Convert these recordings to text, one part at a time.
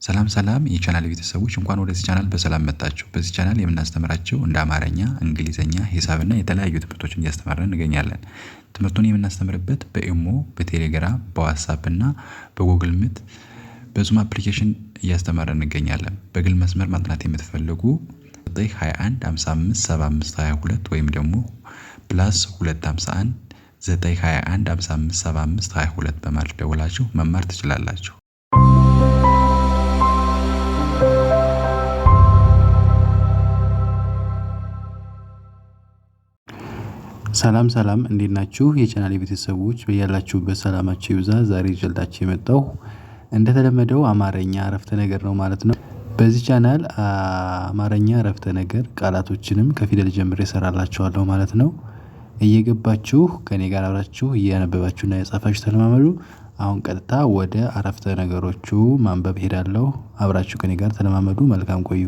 ሰላም ሰላም የቻናል ቤተሰቦች እንኳን ወደዚህ ቻናል በሰላም መጣችሁ። በዚህ ቻናል የምናስተምራቸው እንደ አማርኛ፣ እንግሊዘኛ፣ ሂሳብና የተለያዩ ትምህርቶችን እያስተማርን እንገኛለን። ትምህርቱን የምናስተምርበት በኢሞ፣ በቴሌግራም፣ በዋትስአፕ እና በጉግል ሚት በዙም አፕሊኬሽን እያስተማርን እንገኛለን። በግል መስመር ማጥናት የምትፈልጉ 921 55 75 22 ወይም ደግሞ +251 921 55 75 22 በማለት ደውላችሁ መማር ትችላላችሁ። ሰላም ሰላም እንዴት ናችሁ? የቻናሌ ቤተሰቦች በያላችሁበት ሰላማችሁ ይብዛ። ዛሬ ይዤላችሁ የመጣው እንደተለመደው አማርኛ አረፍተ ነገር ነው ማለት ነው። በዚህ ቻናል አማርኛ አረፍተ ነገር ቃላቶችንም ከፊደል ጀምሬ እሰራላችኋለሁ ማለት ነው። እየገባችሁ ከኔ ጋር አብራችሁ እያነበባችሁና የጻፋችሁ ተለማመዱ። አሁን ቀጥታ ወደ አረፍተ ነገሮቹ ማንበብ ሄዳለሁ። አብራችሁ ከኔ ጋር ተለማመዱ። መልካም ቆዩ።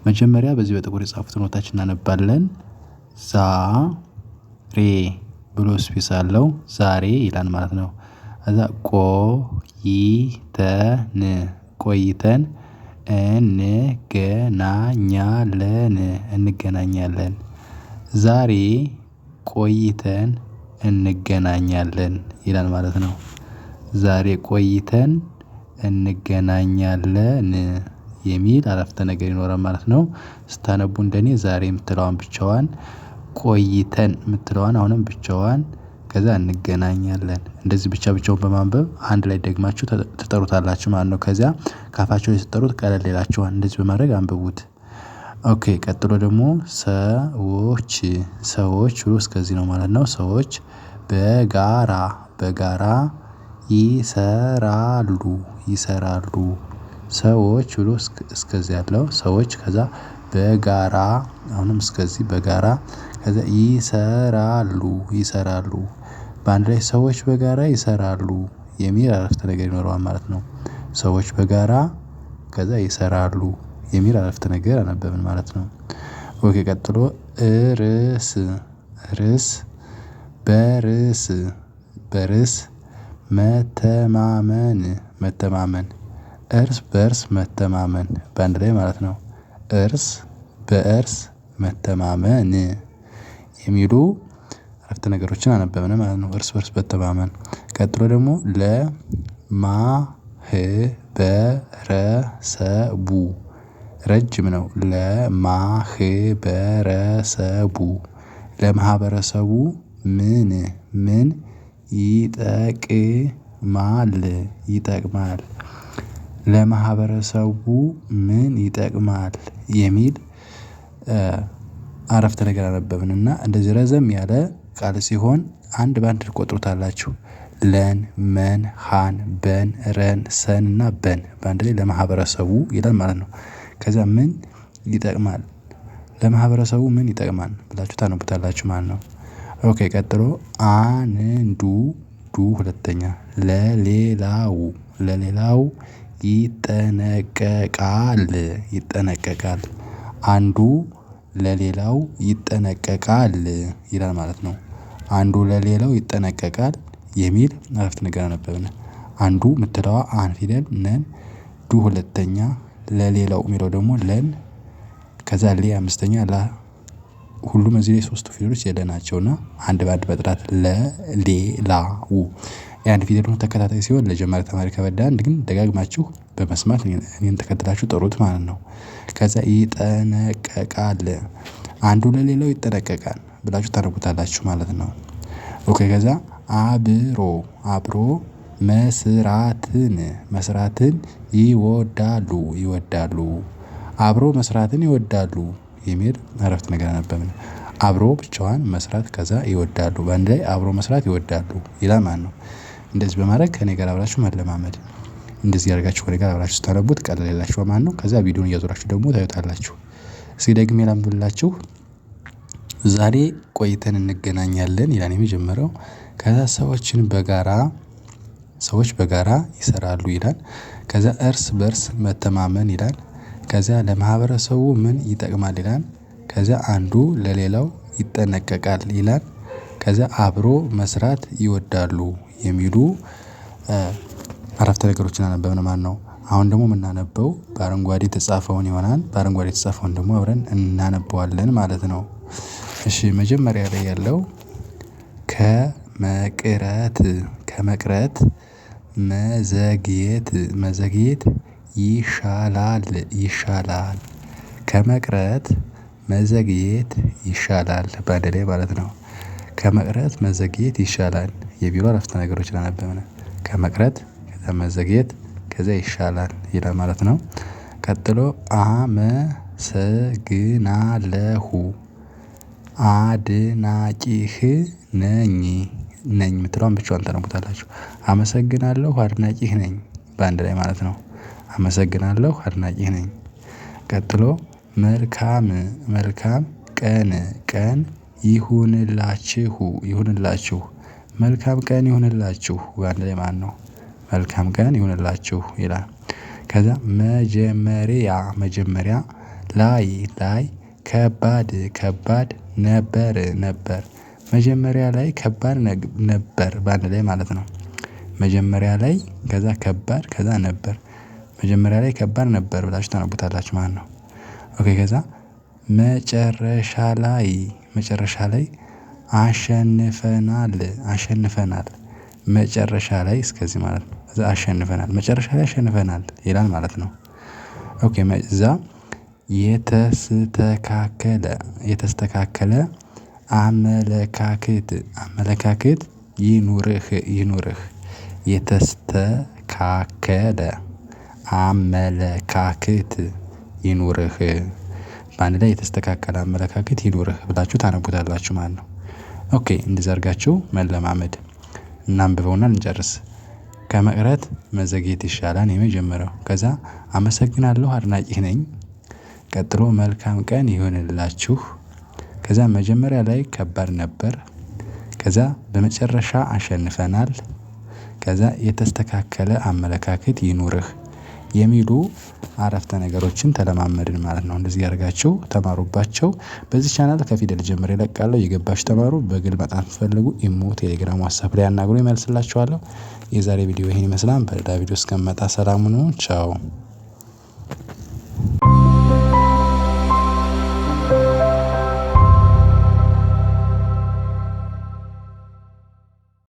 መጀመሪያ በዚህ በጥቁር የጻፉትን ኖታችን እናነባለን። ሬ ብሎ ስፔስ አለው ዛሬ ይላል ማለት ነው። ከዛ ቆይተን እንገናኛለን። ዛሬ ቆይተን እንገናኛለን ይላል ማለት ነው። ዛሬ ቆይተን እንገናኛለን የሚል አረፍተ ነገር ይኖራል ማለት ነው። ስታነቡ እንደኔ ዛሬ የምትለዋን ብቻዋን፣ ቆይተን የምትለዋን አሁንም ብቻዋን፣ ከዛ እንገናኛለን እንደዚህ ብቻውን በማንበብ አንድ ላይ ደግማችሁ ትጠሩታላችሁ ማለት ነው። ከዚያ ካፋችሁ ላይ ስትጠሩት ቀለል ይላችኋል። እንደዚህ በማድረግ አንብቡት። ኦኬ ቀጥሎ ደግሞ ሰዎች ብሎ እስከዚህ ነው ማለት ነው። ሰዎች በጋራ ይሰራሉ። ሰዎች ብሎ እስከዚህ ያለው ሰዎች ከዛ በጋራ አሁንም እስከዚህ በጋራ ከዛ ይሰራሉ። በአንድ ላይ ሰዎች በጋራ ይሰራሉ የሚል አረፍተ ነገር ይኖረዋል ማለት ነው። ሰዎች በጋራ ከዛ ይሰራሉ የሚል አረፍተ ነገር አነበብን ማለት ነው። ኦኬ ቀጥሎ ርዕስ በርዕስ መተማመን እርስ በእርስ መተማመን በአንድ ላይ ማለት ነው። እርስ በእርስ መተማመን የሚሉ አረፍተ ነገሮችን አነበብን ማለት ነው። እርስ በእርስ መተማመን። ቀጥሎ ደግሞ ለማህበረሰቡ ረጅም ነው። ለማህበረሰቡ ምን ይጠቅማል? ለማህበረሰቡ ምን ይጠቅማል የሚል አረፍተ ነገር አነበብንና እንደዚህ ረዘም ያለ ቃል ሲሆን አንድ ባንድ ትቆጥሩታላችሁ። ለን፣ መን፣ ሃን፣ በን፣ ረን፣ ሰን እና በን በአንድ ላይ ለማህበረሰቡ ይላል ማለት ነው። ከዛ ምን ይጠቅማል? ለማህበረሰቡ ምን ይጠቅማል ብላችሁ ታነቡታላችሁ ማለት ነው። ኦኬ ቀጥሎ አንዱ ሁለተኛ ለሌላው ይጠነቀቃል። አንዱ ለሌላው ይጠነቀቃል ይላል ማለት ነው። አንዱ ለሌላው ይጠነቀቃል የሚል አረፍተ ነገር አነበብን። አንዱ የምትለዋ አን ፊደል ነን፣ ዱ ሁለተኛ፣ ለሌላው የሚለው ደግሞ ለን፣ ከዛ ሌ አምስተኛ ላ። ሁሉም እዚህ ላይ ሶስቱ ፊደሎች የለ ናቸውና አንድ ባንድ በጥራት ለሌላው የአንድ ፊደል ሆኖ ተከታታይ ሲሆን ለጀማሪ ተማሪ ከበደ አንድ ግን ደጋግማችሁ በመስማት እኔን ተከትላችሁ ጥሩት ማለት ነው። ከዛ ይጠነቀቃል አንዱ ለሌላው ይጠነቀቃል ብላችሁ ታነቡታላችሁ ማለት ነው። ኦኬ ከዛ አብሮ መስራትን ይወዳሉ። አብሮ መስራትን ይወዳሉ የሚል አረፍተ ነገር አነበብን። አብሮ ብቻዋን መስራት ከዛ ይወዳሉ በአንድ ላይ አብሮ መስራት ይወዳሉ ይላል ማለት ነው። እንደዚህ በማድረግ ከኔ ጋር አብራችሁ መለማመድ። እንደዚህ ያደርጋችሁ ከኔ ጋር አብራችሁ ስታነቡት ቀለል ይላችኋል ማለት ነው። ከዛ ቪዲዮውን እያዞራችሁ ደግሞ ታዩታላችሁ። እስኪ ደግሜ ላንብብላችሁ። ዛሬ ቆይተን እንገናኛለን ይላል የመጀመሪያው። ከዛ ሰዎች በጋራ ይሰራሉ ይላል። ከዛ እርስ በእርስ መተማመን ይላል። ከዛ ለማህበረሰቡ ምን ይጠቅማል ይላል። ከዛ አንዱ ለሌላው ይጠነቀቃል ይላል። ከዛ አብሮ መስራት ይወዳሉ የሚሉ አረፍተ ነገሮችን አነበብን ማለት ነው። አሁን ደግሞ የምናነበው በአረንጓዴ የተጻፈውን ይሆናል። በአረንጓዴ የተጻፈውን ደግሞ አብረን እናነበዋለን ማለት ነው። እሺ መጀመሪያ ላይ ያለው ከመቅረት መዘግየት ይሻላል ከመቅረት መዘግየት ይሻላል በአንድ ላይ ማለት ነው። ከመቅረት መዘግየት ይሻላል የቢሮ አረፍተ ነገሮችን አነበብን። ከመቅረት ከዛ መዘግየት ከዛ ይሻላል ይላል ማለት ነው። ቀጥሎ አመሰግናለሁ አድናቂህ ነኝ የምትለውን ብቻዋን ታነቡታላችሁ። አመሰግናለሁ አድናቂህ ነኝ በአንድ ላይ ማለት ነው። አመሰግናለሁ አድናቂህ ነኝ። ቀጥሎ መልካም ቀን ይሁንላችሁ መልካም ቀን ይሁንላችሁ በአንድ ላይ ማለት ነው። መልካም ቀን ይሁንላችሁ ይላል። ከዛ መጀመሪያ ላይ ከባድ ነበር መጀመሪያ ላይ ከባድ ነበር በአንድ ላይ ማለት ነው። መጀመሪያ ላይ ከዛ ከባድ ከዛ ነበር መጀመሪያ ላይ ከባድ ነበር ብላችሁ ታነቡታላችሁ ማለት ነው። ኦኬ ከዛ መጨረሻ ላይ አሸንፈናል መጨረሻ ላይ እስከዚህ ማለት ነው። ከዛ አሸንፈናል መጨረሻ ላይ አሸንፈናል ይላል ማለት ነው። ኦኬ እዛ የተስተካከለ አመለካከት ይኑርህ የተስተካከለ አመለካከት ይኑርህ በአንድ ላይ የተስተካከለ አመለካከት ይኑርህ ብላችሁ ታነቡታላችሁ ማለት ነው። ኦኬ እንደዛ አድርጋችሁ መለማመድ እናንብበውና እንጨርስ። ከመቅረት መዘግየት ይሻላል የመጀመሪያው። ከዛ አመሰግናለሁ አድናቂህ ነኝ። ቀጥሎ መልካም ቀን ይሁንላችሁ። ከዛ መጀመሪያ ላይ ከባድ ነበር። ከዛ በመጨረሻ አሸንፈናል። ከዛ የተስተካከለ አመለካከት ይኑርህ የሚሉ አረፍተ ነገሮችን ተለማመድን ማለት ነው። እንደዚህ ያደርጋችሁ ተማሩባቸው። በዚህ ቻናል ከፊደል ጀምሬ እለቃለሁ እየገባችሁ ተማሩ። በግል በጣም ስትፈልጉ ኢሞ፣ ቴሌግራም፣ ዋትስአፕ ላይ አናግሩኝ እመልስላችኋለሁ። የዛሬ ቪዲዮ ይሄን ይመስላል። በሌላ ቪዲዮ እስከምመጣ ሰላም ሁኑ። ቻው